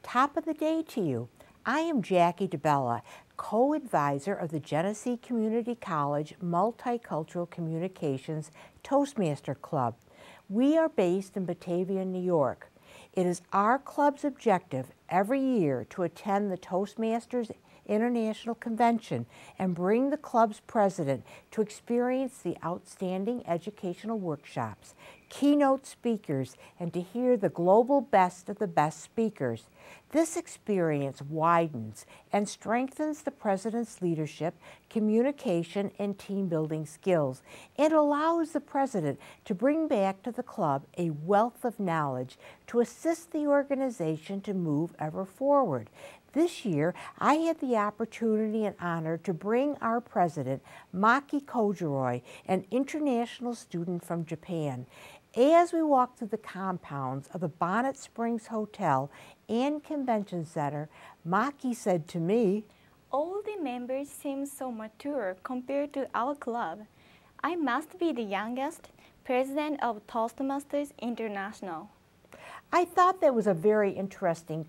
Top of the day to you. I am Jackie DeBella, co-advisor of the Genesee Community College Multicultural Communications Toastmaster Club. We are based in Batavia, New York. It is our club's objective every year to attend the Toastmasters International Convention and bring the club's president to experience the outstanding educational workshops, keynote speakers, and to hear the global best of the best speakers. This experience widens and strengthens the president's leadership, communication, and team-building skills, and allows the president to bring back to the club a wealth of knowledge to assist the organization to move ever forward. This year, I had the opportunity and honor to bring our president, Maki Kojiroi, an international student from Japan. As we walked through the compounds of the Bonnet Springs Hotel and Convention Center, Maki said to me, "All the members seem so mature compared to our club. I must be the youngest president of Toastmasters International." I thought that was a very interesting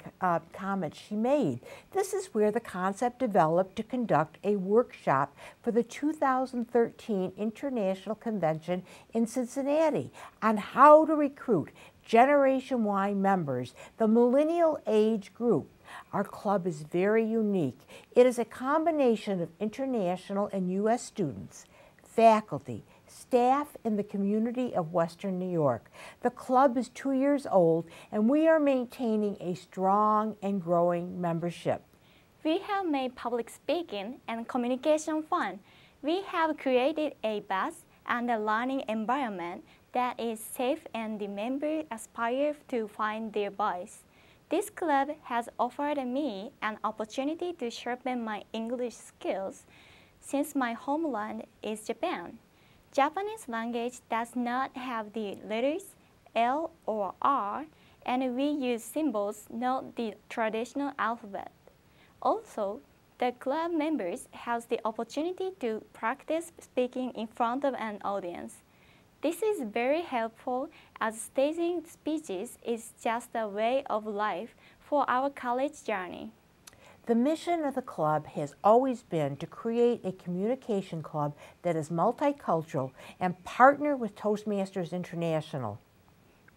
comment she made. This is where the concept developed to conduct a workshop for the 2013 International Convention in Cincinnati on how to recruit Generation Y members, the millennial age group. Our club is very unique. It is a combination of international and U.S. students, faculty, staff in the community of Western New York. The club is 2 years old and we are maintaining a strong and growing membership. We have made public speaking and communication fun. We have created a buzz and a learning environment that is safe, and the members aspire to find their voice. This club has offered me an opportunity to sharpen my English skills since my homeland is Japan. Japanese language does not have the letters L or R, and we use symbols, not the traditional alphabet. Also, the club members have the opportunity to practice speaking in front of an audience. This is very helpful as staging speeches is just a way of life for our college journey. The mission of the club has always been to create a communication club that is multicultural and partner with Toastmasters International.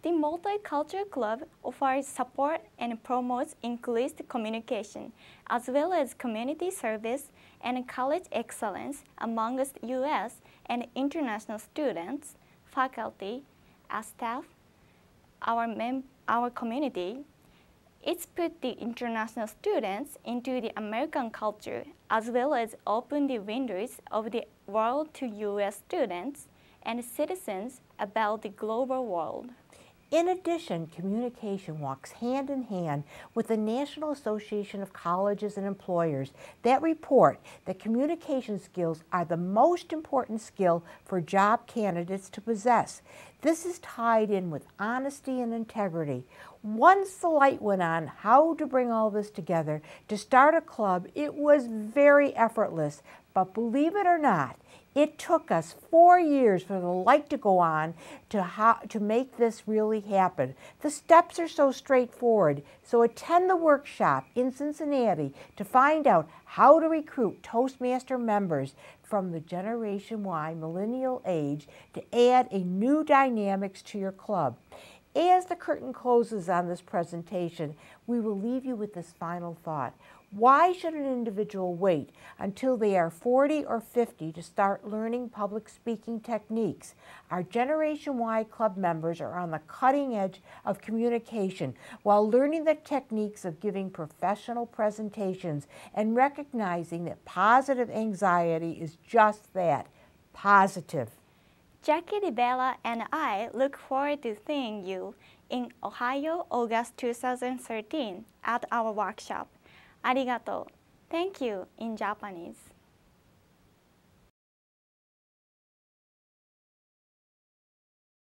The Multicultural Club offers support and promotes increased communication, as well as community service and college excellence amongst U.S. and international students, faculty, staff, our community. It's put the international students into the American culture, as well as open the windows of the world to U.S. students and citizens about the global world. In addition, communication walks hand in hand with the National Association of Colleges and Employers that report that communication skills are the most important skill for job candidates to possess. This is tied in with honesty and integrity. Once the light went on how to bring all this together to start a club, it was very effortless. But believe it or not, it took us 4 years for the light to go on to make this really happen. The steps are so straightforward, so attend the workshop in Cincinnati to find out how to recruit Toastmaster members from the Generation Y millennial age to add a new dynamics to your club. As the curtain closes on this presentation, we will leave you with this final thought. Why should an individual wait until they are 40 or 50 to start learning public speaking techniques? Our Generation Y club members are on the cutting edge of communication while learning the techniques of giving professional presentations and recognizing that positive anxiety is just that, positive. Jackie DeBella and I look forward to seeing you in Ohio, August 2013 at our workshop. Arigato. Thank you in Japanese.